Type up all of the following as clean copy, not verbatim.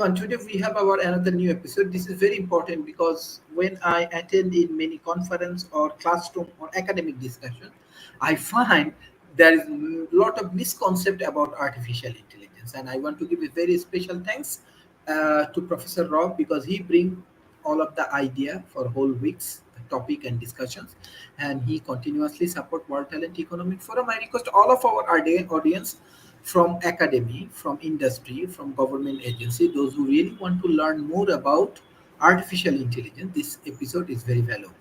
everyone. Today we have our another new episode. This is very important because when I attend in many conference or classroom or academic discussion, I find there is a lot of misconcept about artificial intelligence, and I want to give a very special thanks to Professor Rob because he bring all of the idea for whole weeks topic and discussions, and he continuously support World Talent Economic Forum. I request all of our audience from academy, from industry, from government agency, those who really want to learn more about artificial intelligence, this episode is very valuable.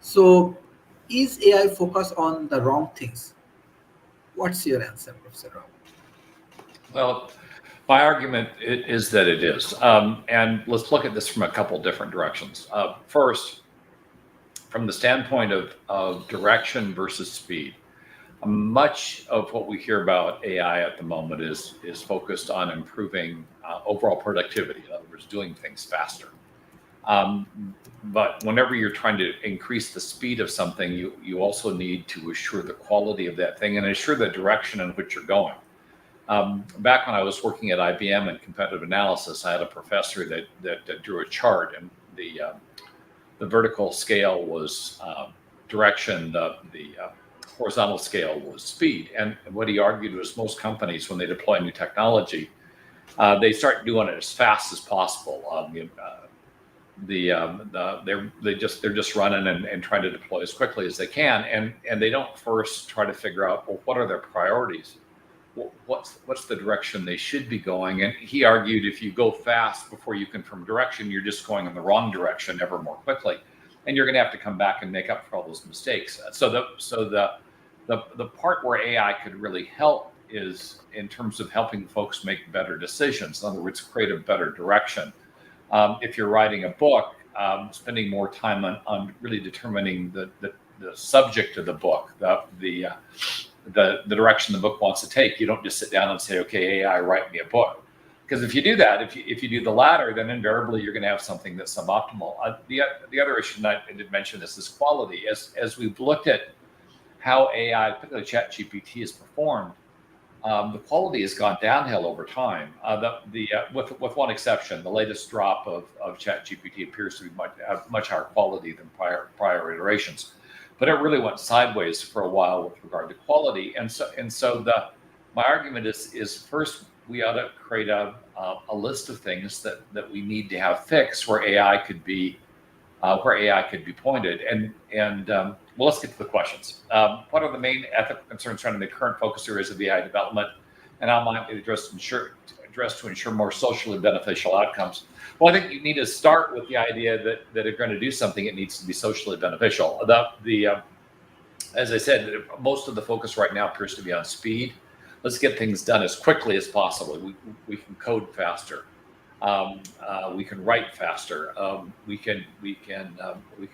So, is AI focused on the wrong things? What's your answer, Professor Rao? Well, my argument is that it is. And let's look at this from a couple different directions. First, from the standpoint of direction versus speed, much of what we hear about AI at the moment is focused on improving overall productivity. In other words, doing things faster. But whenever you're trying to increase the speed of something, you also need to assure the quality of that thing and assure the direction in which you're going. Back when I was working at IBM in competitive analysis, I had a professor that drew a chart, and the vertical scale was direction, the horizontal scale was speed. And what he argued was most companies, when they deploy new technology, they start doing it as fast as possible. They're just running and trying to deploy as quickly as they can, and they don't first try to figure out, well, what are their priorities? What's the direction they should be going? And he argued if you go fast before you confirm direction, you're just going in the wrong direction ever more quickly, and you're going to have to come back and make up for all those mistakes. So the part where AI could really help is in terms of helping folks make better decisions. In other words, create a better direction. If you're writing a book, spending more time on really determining the subject of the book, the direction the book wants to take. You don't just sit down and say, okay, AI, write me a book. Because if you do that, if you do the latter, then invariably you're going to have something that's suboptimal. The other issue, and I did mention this, is quality. As we've looked at how AI, particularly ChatGPT, has performed, the quality has gone downhill over time. With one exception, the latest drop of ChatGPT appears to have much higher quality than prior iterations. But it really went sideways for a while with regard to quality. And so my argument is first we ought to create a list of things that we need to have fixed where AI could be pointed. And well, let's get to the questions. What are the main ethical concerns surrounding the current focus areas of AI development, and how might be addressed to ensure more socially beneficial outcomes? Well, I think you need to start with the idea that if you're going to do something, it needs to be socially beneficial. As I said, most of the focus right now appears to be on speed. Let's get things done as quickly as possible. We can code faster. We can write faster. We can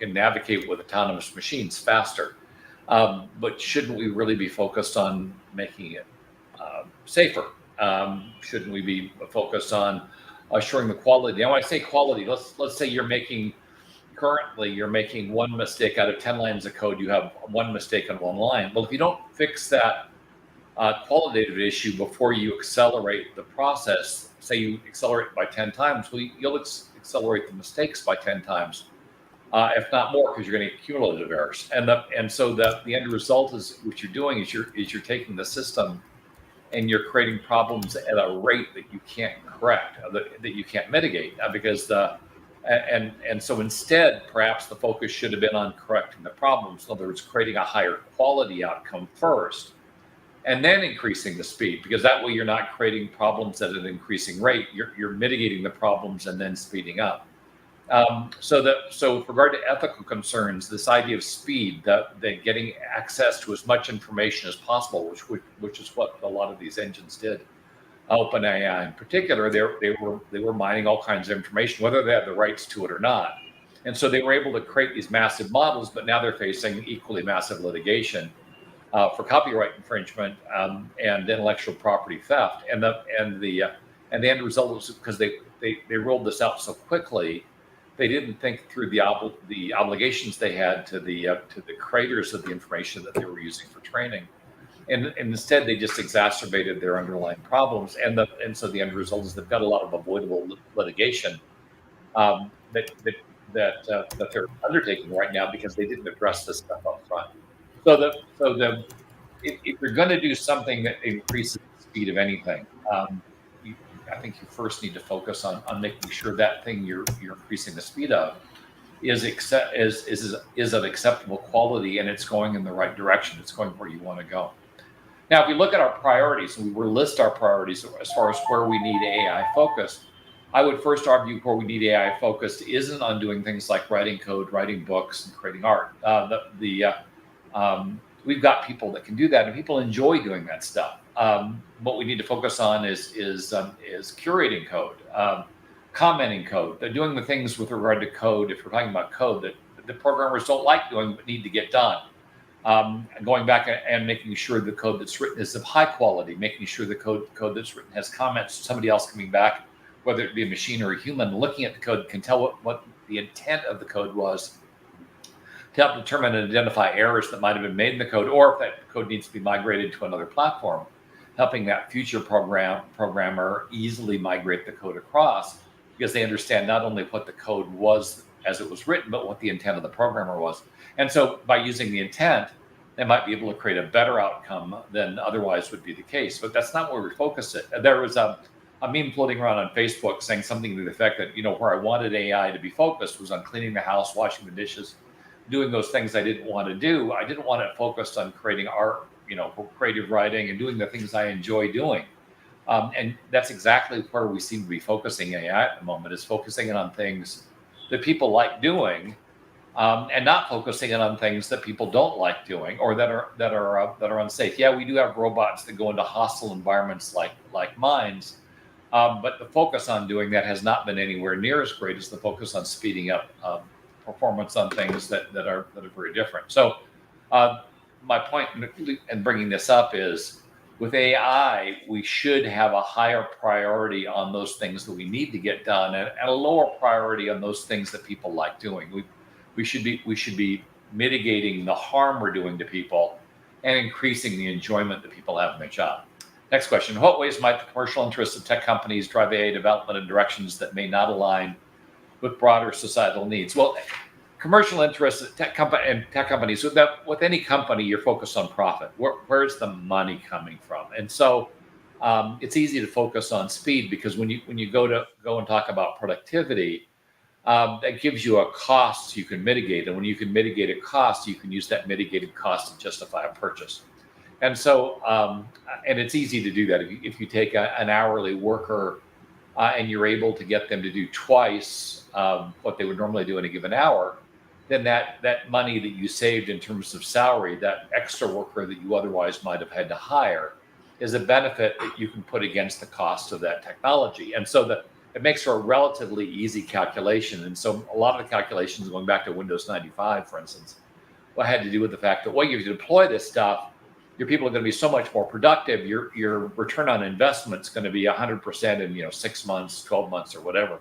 navigate with autonomous machines faster. But shouldn't we really be focused on making it safer? Shouldn't we be focused on assuring the quality? Now, when I say quality, let's say you're making one mistake out of 10 lines of code. You have one mistake on one line. Well, if you don't fix that qualitative issue before you accelerate the process, say you accelerate by 10 times, well, you'll accelerate the mistakes by 10 times, if not more, because you're going to get cumulative errors. And so the end result is what you're doing is you're taking the system and you're creating problems at a rate that you can't correct, that you can't mitigate, because so instead, perhaps the focus should have been on correcting the problems. In other words, creating a higher quality outcome first, and then increasing the speed, because that way you're not creating problems at an increasing rate. You're mitigating the problems and then speeding up. So with regard to ethical concerns, this idea of speed, that getting access to as much information as possible, which is what a lot of these engines did. OpenAI in particular, they were mining all kinds of information, whether they had the rights to it or not. And so they were able to create these massive models, but now they're facing equally massive litigation for copyright infringement and intellectual property theft. And the end result was because they rolled this out so quickly, they didn't think through the obligations they had to the creators of the information that they were using for training. and instead they just exacerbated their underlying problems. And so the end result is they've got a lot of avoidable litigation um, that that that they're undertaking right now because they didn't address this stuff up front. So if you're going to do something that increases the speed of anything, you, I think you first need to focus on making sure that thing you're increasing the speed of is of acceptable quality and it's going in the right direction. It's going where you want to go. Now, if we look at our priorities and we list our priorities as far as where we need AI focused, I would first argue where we need AI focused isn't on doing things like writing code, writing books, and creating art. We've got people that can do that, and people enjoy doing that stuff. What we need to focus on is curating code, commenting code. They're doing the things with regard to code. If we're talking about code that the programmers don't like doing but need to get done. Going back and making sure the code that's written is of high quality, making sure the code that's written has comments, somebody else coming back, whether it be a machine or a human, looking at the code can tell what the intent of the code was to help determine and identify errors that might have been made in the code, or if that code needs to be migrated to another platform, helping that future programmer easily migrate the code across because they understand not only what the code was as it was written, but what the intent of the programmer was. And so by using the intent, they might be able to create a better outcome than otherwise would be the case. But that's not where we focus it. There was a meme floating around on Facebook saying something to the effect that, where I wanted AI to be focused was on cleaning the house, washing the dishes, doing those things I didn't want to do. I didn't want it focused on creating art, creative writing and doing the things I enjoy doing. And that's exactly where we seem to be focusing AI at the moment, is focusing it on things that people like doing, and not focusing it on things that people don't like doing or that are unsafe. Yeah, we do have robots that go into hostile environments like mines, but the focus on doing that has not been anywhere near as great as the focus on speeding up performance on things that are very different. So my point in bringing this up is, with AI, we should have a higher priority on those things that we need to get done, and a lower priority on those things that people like doing. We should be mitigating the harm we're doing to people and increasing the enjoyment that people have in their job. Next question: in what ways might the commercial interests of tech companies drive AI development in directions that may not align with broader societal needs? Well, commercial interests of tech companies, with any company, you're focused on profit. Where's the money coming from? And so it's easy to focus on speed, because when you go and talk about productivity, that gives you a cost you can mitigate. And when you can mitigate a cost, you can use that mitigated cost to justify a purchase. And so, and it's easy to do that. If you take an hourly worker and you're able to get them to do twice what they would normally do in a given hour, then that money that you saved in terms of salary, that extra worker that you otherwise might have had to hire, is a benefit that you can put against the cost of that technology. And so it makes for a relatively easy calculation. And so a lot of the calculations, going back to Windows 95, for instance, what had to do with the fact that when you deploy this stuff, your people are going to be so much more productive. Your return on investment is going to be 100% in 6 months, 12 months, or whatever.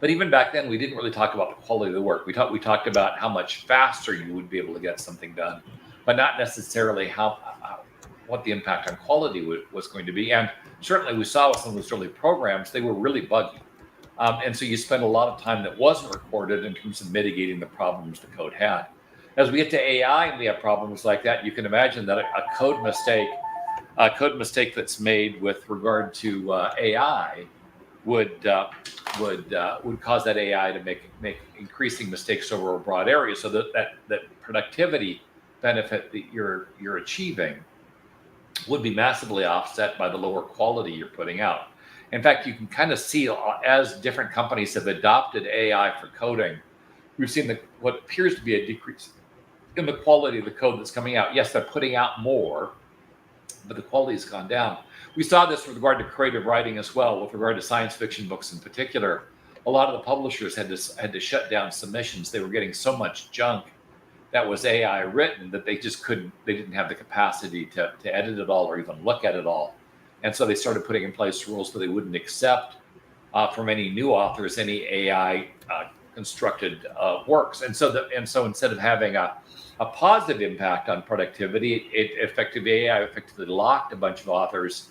But even back then, we didn't really talk about the quality of the work. We talked about how much faster you would be able to get something done, but not necessarily what the impact on quality was going to be. And certainly we saw with some of those early programs, they were really buggy. And so you spend a lot of time that wasn't recorded in terms of mitigating the problems the code had. As we get to AI and we have problems like that, you can imagine that a code mistake that's made with regard to AI would cause that AI to make increasing mistakes over a broad area, so that productivity benefit that you're achieving would be massively offset by the lower quality you're putting out. In fact, you can kind of see, as different companies have adopted AI for coding, we've seen what appears to be a decrease in the quality of the code that's coming out. Yes, they're putting out more, but the quality has gone down. We saw this with regard to creative writing as well, with regard to science fiction books in particular. A lot of the publishers had to shut down submissions. They were getting so much junk that was AI written that they didn't have the capacity to edit it all or even look at it all. And so they started putting in place rules so they wouldn't accept from any new authors any AI constructed works. And so instead of having a positive impact on productivity, AI effectively locked a bunch of authors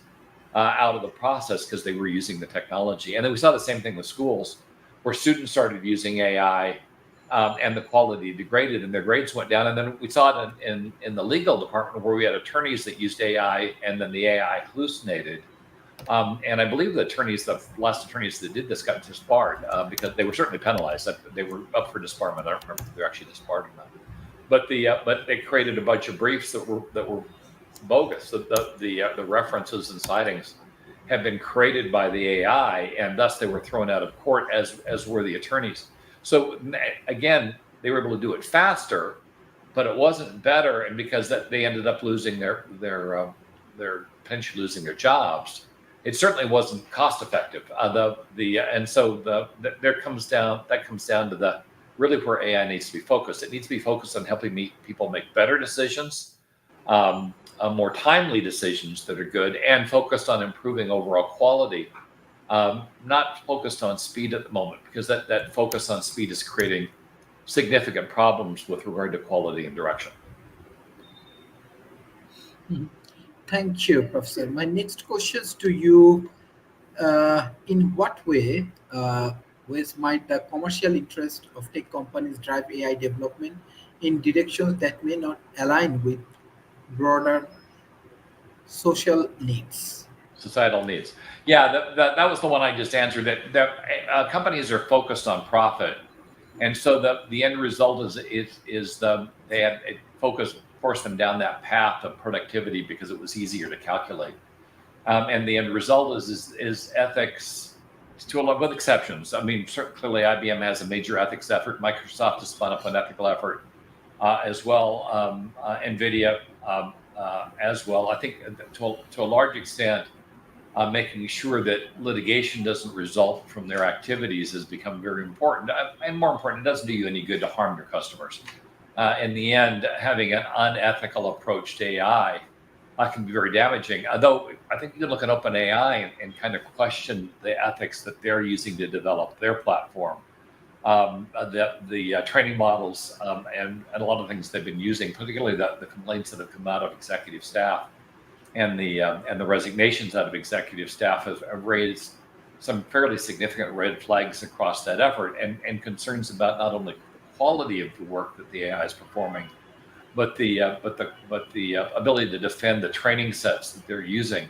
out of the process because they were using the technology. And then we saw the same thing with schools, where students started using AI, and the quality degraded and their grades went down. And then we saw it in the legal department, where we had attorneys that used AI and then the AI hallucinated. And I believe the last attorneys that did this got disbarred because they were certainly penalized. They were up for disbarment. I don't remember if they're actually disbarred or not. But they created a bunch of briefs that were bogus. The references and citings have been created by the AI, and thus they were thrown out of court, as were the attorneys. So again, they were able to do it faster, but it wasn't better, and because they ended up losing their potentially losing their jobs. It certainly wasn't cost effective. That comes down to the really where AI needs to be focused. It needs to be focused on helping people make better decisions, more timely decisions that are good, and focused on improving overall quality. Not focused on speed at the moment, because that focus on speed is creating significant problems with regard to quality and direction. Thank you, Professor. My next questions to you: in what ways might the commercial interest of tech companies drive AI development in directions that may not align with broader social needs? Societal needs. Yeah, that was the one I just answered. That companies are focused on profit, and so the end result it forced them down that path of productivity because it was easier to calculate. And the end result is ethics, to a lot, with exceptions. I mean, clearly IBM has a major ethics effort. Microsoft has spun up an ethical effort as well. NVIDIA as well. I think to a large extent, making sure that litigation doesn't result from their activities has become very important. And more important, it doesn't do you any good to harm your customers. In the end, having an unethical approach to AI can be very damaging. Although I think you can look at OpenAI and kind of question the ethics that they're using to develop their platform, the training models, and a lot of things they've been using, particularly the complaints that have come out of executive staff and the resignations out of executive staff have raised some fairly significant red flags across that effort, and concerns about not only the quality of the work that the AI is performing, but the ability to defend the training sets that they're using,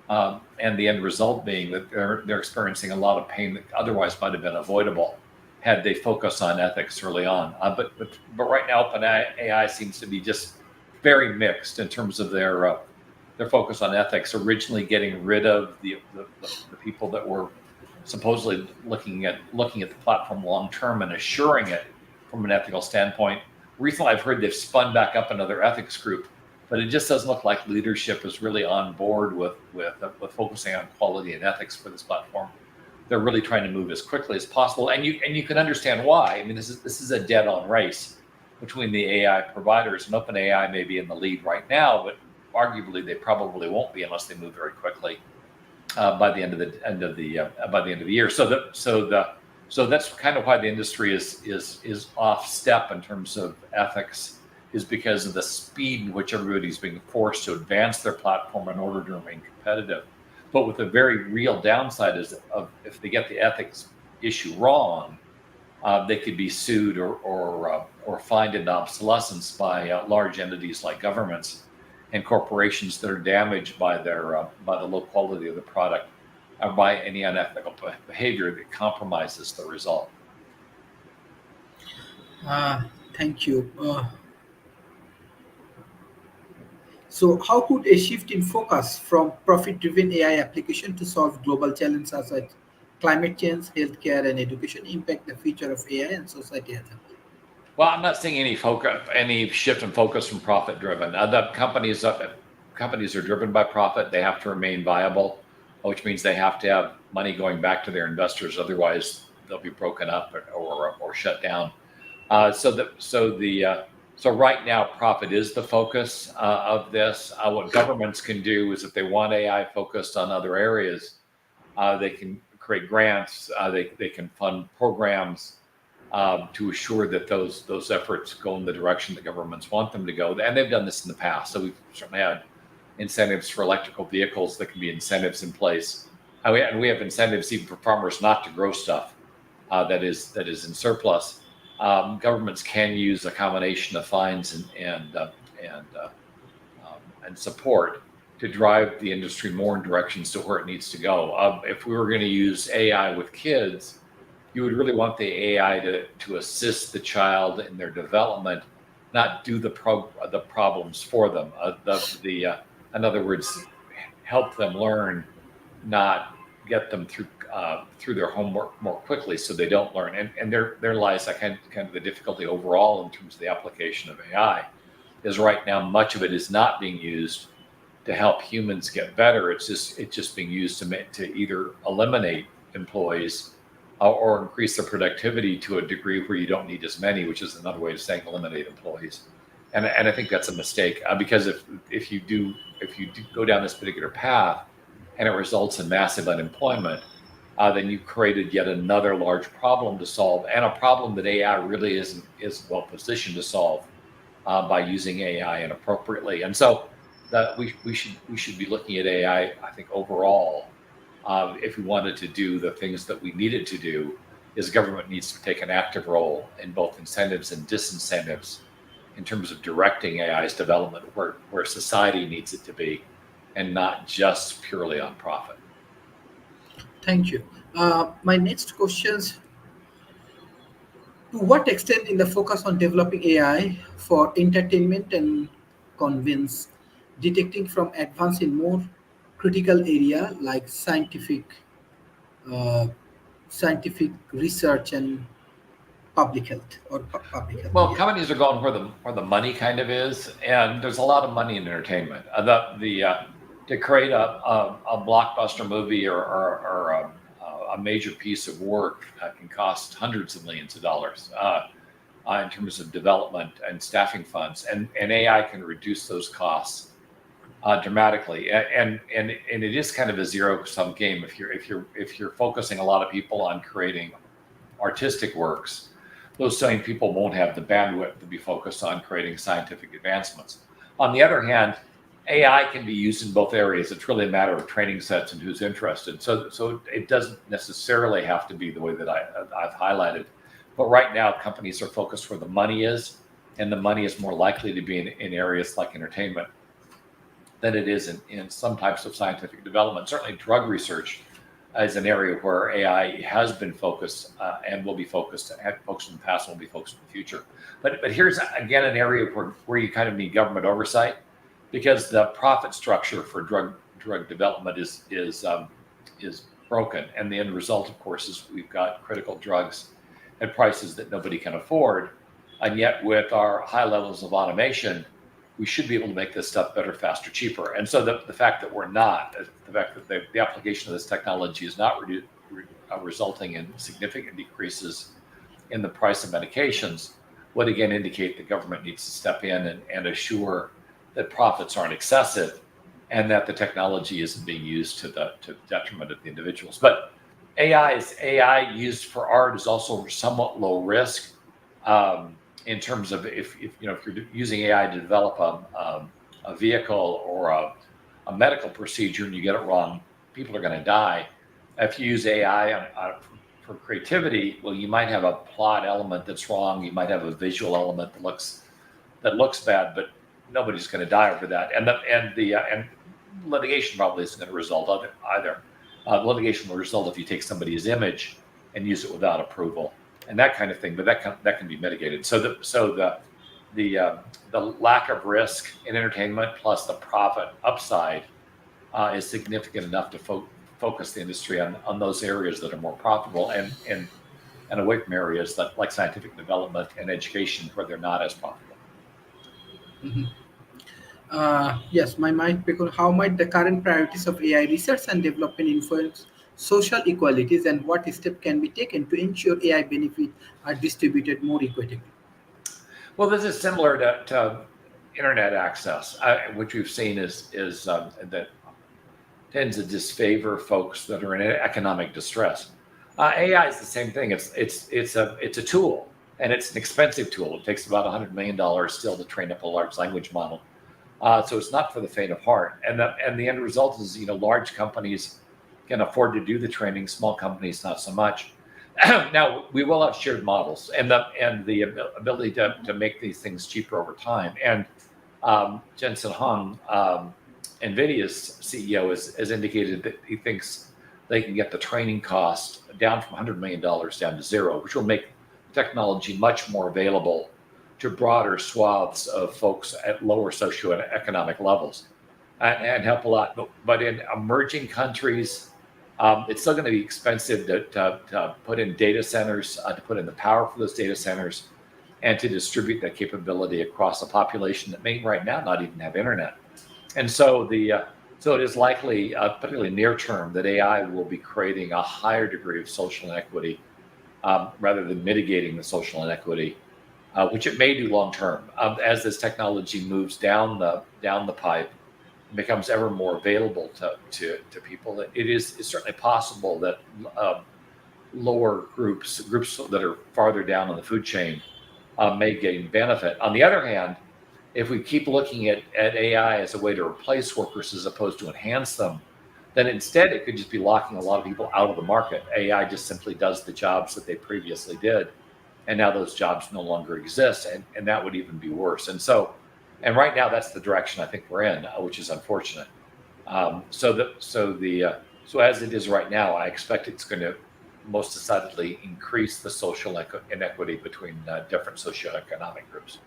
and the end result being that they're experiencing a lot of pain that otherwise might have been avoidable had they focused on ethics early on. But right now, OpenAI seems to be just very mixed in terms of their focus on ethics. Originally, getting rid of the people that were supposedly looking at the platform long term and assuring it from an ethical standpoint. Recently, I've heard they've spun back up another ethics group, but it just doesn't look like leadership is really on board with focusing on quality and ethics for this platform. They're really trying to move as quickly as possible, and you can understand why. I mean, this is a dead-on race between the AI providers, and OpenAI may be in the lead right now, but arguably they probably won't be unless they move very quickly by the end of the year. So that's kind of why the industry is off step in terms of ethics, is because of the speed in which everybody's being forced to advance their platform in order to remain competitive. But with a very real downside is if they get the ethics issue wrong, they could be sued or fined into obsolescence by large entities like governments and corporations that are damaged by the low quality of the product, or by any unethical behavior that compromises the result. Thank you. So, how could a shift in focus from profit-driven AI application to solve global challenges such as climate change, healthcare, and education impact the future of AI and society as a whole? Well, I'm not seeing any shift in focus from profit-driven. The companies are driven by profit. They have to remain viable, which means they have to have money going back to their investors. Otherwise, they'll be broken up or shut down. So right now, profit is the focus of this. What governments can do is, if they want AI focused on other areas, they can create grants. They can fund programs to assure that those efforts go in the direction the governments want them to go. And they've done this in the past. So we've certainly had incentives for electrical vehicles. That can be incentives in place. And we have incentives even for farmers not to grow stuff that is in surplus. Governments can use a combination of fines and support to drive the industry more in directions to where it needs to go. If we were going to use AI with kids, you would really want the AI to assist the child in their development, not do the problems for them. In other words, help them learn, not get them through their homework more quickly so they don't learn. And there lies that kind of the difficulty overall in terms of the application of AI. Is right now much of it is not being used to help humans get better. It's just being used to either eliminate employees or increase their productivity to a degree where you don't need as many, which is another way of saying eliminate employees. And I think that's a mistake because if you do go down this particular path and it results in massive unemployment, then you've created yet another large problem to solve, and a problem that AI really isn't well positioned to solve by using AI inappropriately. And so we should be looking at AI, I think, overall. If we wanted to do the things that we needed to do, is government needs to take an active role in both incentives and disincentives in terms of directing AI's development where society needs it to be, and not just purely on profit. Thank you. My next questions: to what extent in the focus on developing AI for entertainment and convince, detecting from advance in more critical area like uh, scientific research and public health? Well, Yeah. companies are going where the money kind of is, and there's a lot of money in entertainment. To create a blockbuster movie or a major piece of work can cost hundreds of millions of dollars in terms of development and staffing funds, and AI can reduce those costs dramatically. And it is kind of a zero sum game if you're focusing a lot of people on creating artistic works. Those same people won't have the bandwidth to be focused on creating scientific advancements. On the other hand, AI can be used in both areas. It's really a matter of training sets and who's interested. So it doesn't necessarily have to be the way that I've highlighted. But right now, companies are focused where the money is, and the money is more likely to be in areas like entertainment than it is in some types of scientific development. Certainly, drug research is an area where AI has been focused and will be focused, and had focused in the past and will be focused in the future. But here's, again, an area where you kind of need government oversight, because the profit structure for drug development is broken. And the end result, of course, is we've got critical drugs at prices that nobody can afford. And yet with our high levels of automation, we should be able to make this stuff better, faster, cheaper. And so the fact that we're not, the fact that the application of this technology is not resulting in significant decreases in the price of medications would again indicate the government needs to step in and assure that profits aren't excessive and that the technology isn't being used to the detriment of the individuals. But AI used for art is also somewhat low risk. In terms of if you're using AI to develop a vehicle or a medical procedure and you get it wrong, people are going to die. If you use AI for creativity, well, you might have a plot element that's wrong. You might have a visual element that looks bad, but nobody's going to die over that. And litigation probably isn't going to result of it either. Litigation will result if you take somebody's image and use it without approval and that kind of thing, but that can be mitigated. So the lack of risk in entertainment plus the profit upside is significant enough to focus the industry on those areas that are more profitable and away from areas like scientific development and education where they're not as profitable. Mhm. Yes, because how might the current priorities of AI research and development influence social equalities, and what step can be taken to ensure AI benefits are distributed more equitably? Well, this is similar to internet access, which we've seen is that tends to disfavor folks that are in economic distress. AI is the same thing. It's a tool, and it's an expensive tool. It takes about $100 million still to train up a large language model. So it's not for the faint of heart. And the end result is, large companies can afford to do the training, small companies not so much. Now we will have shared models and the ability to make these things cheaper over time. And Jensen Huang, NVIDIA's CEO, has indicated that he thinks they can get the training cost down from $100 million down to zero, which will make technology much more available to broader swaths of folks at lower socioeconomic levels, and help a lot. But in emerging countries, it's still going to be expensive to put in data centers, to put in the power for those data centers, and to distribute that capability across a population that may right now not even have internet. And so so it is likely, particularly near term, that AI will be creating a higher degree of social inequity rather than mitigating the social inequity, which it may do long term. As this technology moves down the pipe, becomes ever more available to people, it's certainly possible that lower groups that are farther down on the food chain may gain benefit. On the other hand, if we keep looking at AI as a way to replace workers as opposed to enhance them, then instead it could just be locking a lot of people out of the market. AI just simply does the jobs that they previously did, and now those jobs no longer exist, and that would even be worse. And right now that's the direction I think we're in, which is unfortunate. So as it is right now, I expect it's going to most decidedly increase the social inequity between different socioeconomic groups.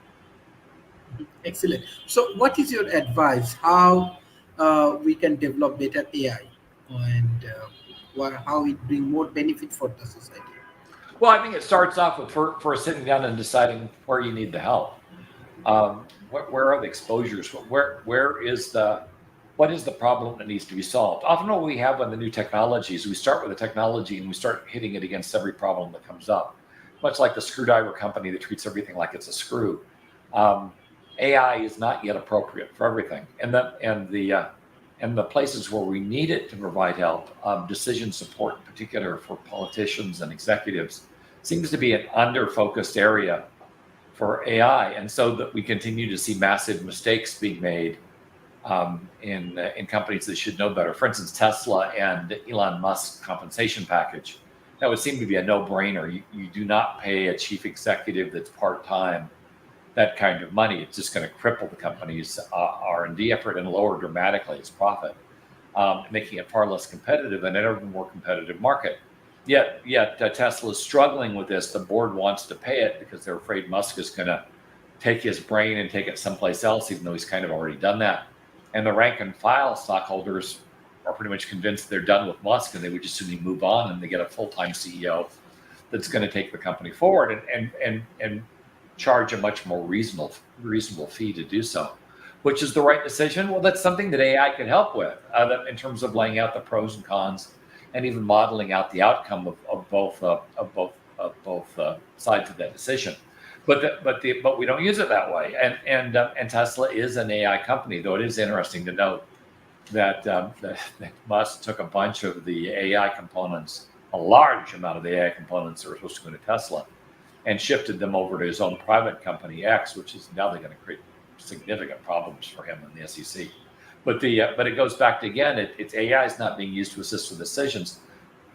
Excellent. So, what is your advice? How we can develop better AI, and how it bring more benefit for the society? Well, I think it starts off with for sitting down and deciding where you need the help. Where are the exposures? What is the problem that needs to be solved? Often what we have on the new technologies, we start with the technology and we start hitting it against every problem that comes up. Much like the screwdriver company that treats everything like it's a screw. AI is not yet appropriate for everything. And the places where we need it to provide help, decision support in particular for politicians and executives, seems to be an under-focused area for AI. And so that we continue to see massive mistakes being made in companies that should know better. For instance, Tesla and Elon Musk's compensation package. That would seem to be a no-brainer. You do not pay a chief executive that's part-time that kind of money. It's just going to cripple the company's R&D effort and lower dramatically its profit, making it far less competitive in an ever more competitive market. Yet Tesla is struggling with this. The board wants to pay it because they're afraid Musk is going to take his brain and take it someplace else, even though he's kind of already done that. And the rank and file stockholders are pretty much convinced they're done with Musk and they would just simply move on, and they get a full-time CEO that's going to take the company forward and charge a much more reasonable fee to do so, which is the right decision. Well, that's something that AI can help with in terms of laying out the pros and cons and even modeling out the outcome of both sides of that decision. But we don't use it that way. And Tesla is an AI company, though it is interesting to note that Musk took a bunch of the AI components, a large amount of the AI components that were supposed to go to Tesla, and shifted them over to his own private company, X, which is now they're going to create significant problems for him in the SEC. But it goes back to, again, it's AI is not being used to assist with decisions.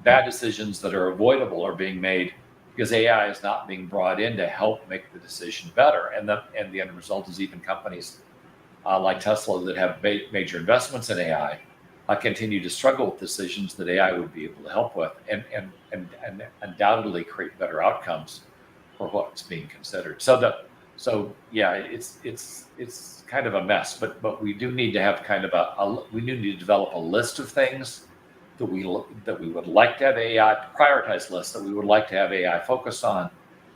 Bad decisions that are avoidable are being made because AI is not being brought in to help make the decision better. And the end result is even companies like Tesla that have major investments in AI continue to struggle with decisions that AI would be able to help with and undoubtedly create better outcomes for what's being considered. So yeah, it's kind of a mess, but we do need to have we need to develop a list of things that we would like to have AI, prioritized list that we would like to have AI focus on,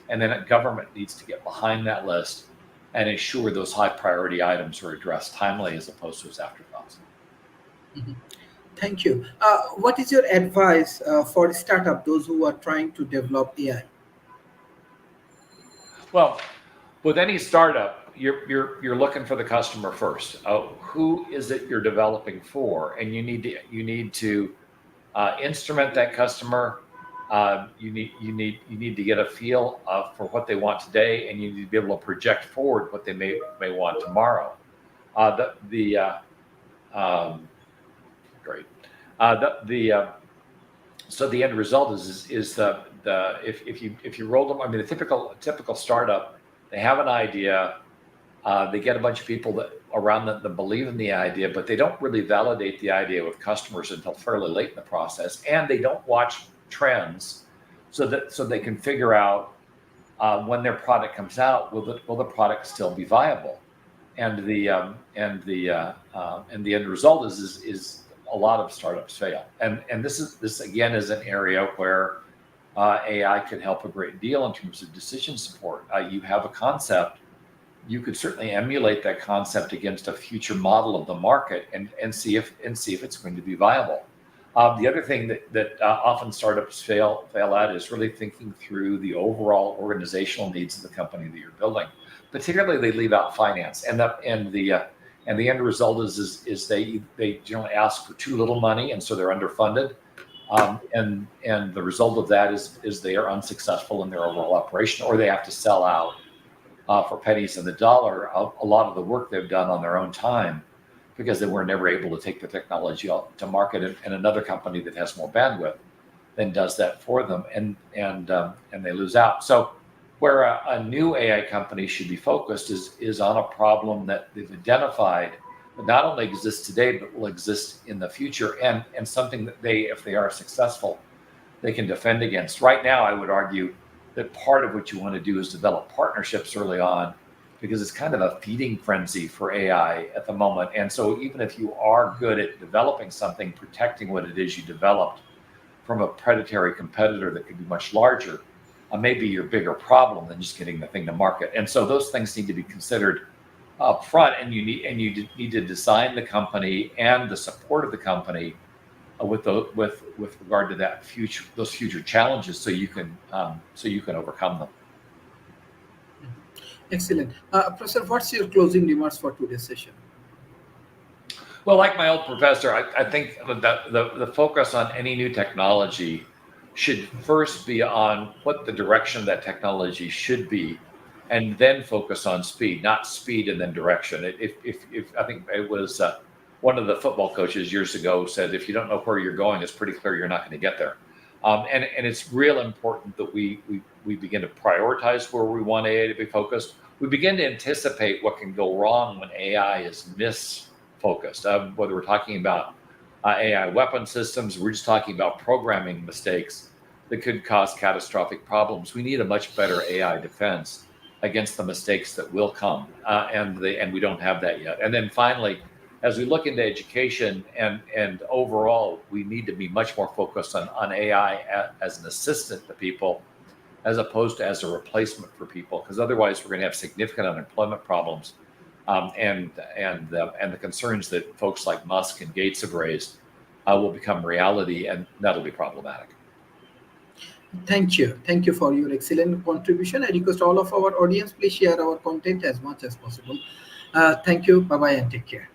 and then a government needs to get behind that list and ensure those high priority items are addressed timely as opposed to as afterthoughts. Mhm. Thank you. What is your advice for startup, those who are trying to develop AI? Well, with any startup, you're looking for the customer first. Who is it you're developing for? And you need to instrument that customer, You need to get a feel for what they want today, and you need to be able to project forward what they may want tomorrow. Great. So the end result is the if you roll them. I mean, the typical startup, they have an idea. They get a bunch of people around them that believe in the idea, but they don't really validate the idea with customers until fairly late in the process, and they don't watch trends so they can figure out when their product comes out, will the product still be viable? And the end result is a lot of startups fail, and this again is an area where AI can help a great deal in terms of decision support. You have a concept. You could certainly emulate that concept against a future model of the market and see if it's going to be viable. The other thing that often startups fail at is really thinking through the overall organizational needs of the company that you're building. Particularly, they leave out finance, and the end result is they generally ask for too little money, and so they're underfunded. And the result of that is they are unsuccessful in their overall operation, or they have to sell out for pennies in the dollar a lot of the work they've done on their own time, because they were never able to take the technology to market, and another company that has more bandwidth then does that for them, and they lose out. So where a new AI company should be focused is on a problem that they've identified that not only exists today but will exist in the future, and something that if they are successful, they can defend against. Right now, I would argue that part of what you want to do is develop partnerships early on, because it's kind of a feeding frenzy for AI at the moment. And so even if you are good at developing something, protecting what it is you developed from a predatory competitor that could be much larger, may be your bigger problem than just getting the thing to market. And so those things need to be considered up front, and you need to design the company and the support of the company with regard to those future challenges, so you can overcome them. Excellent. Professor, what's your closing remarks for today's session? Well, like my old professor, I think the focus on any new technology should first be on what the direction of that technology should be, and then focus on speed, not speed and then direction. If I think it was one of the football coaches years ago said, if you don't know where you're going, it's pretty clear you're not going to get there. And it's real important that we begin to prioritize where we want AI to be focused. We begin to anticipate what can go wrong when AI is misfocused. Whether we're talking about AI weapon systems, we're just talking about programming mistakes that could cause catastrophic problems. We need a much better AI defense against the mistakes that will come, and we don't have that yet. And then finally, as we look into education and overall, we need to be much more focused on AI as an assistant to people, as opposed to as a replacement for people, because otherwise we're going to have significant unemployment problems, and the concerns that folks like Musk and Gates have raised will become reality, and that'll be problematic. Thank you for your excellent contribution. I request all of our audience, please share our content as much as possible. Thank you. Bye bye and take care.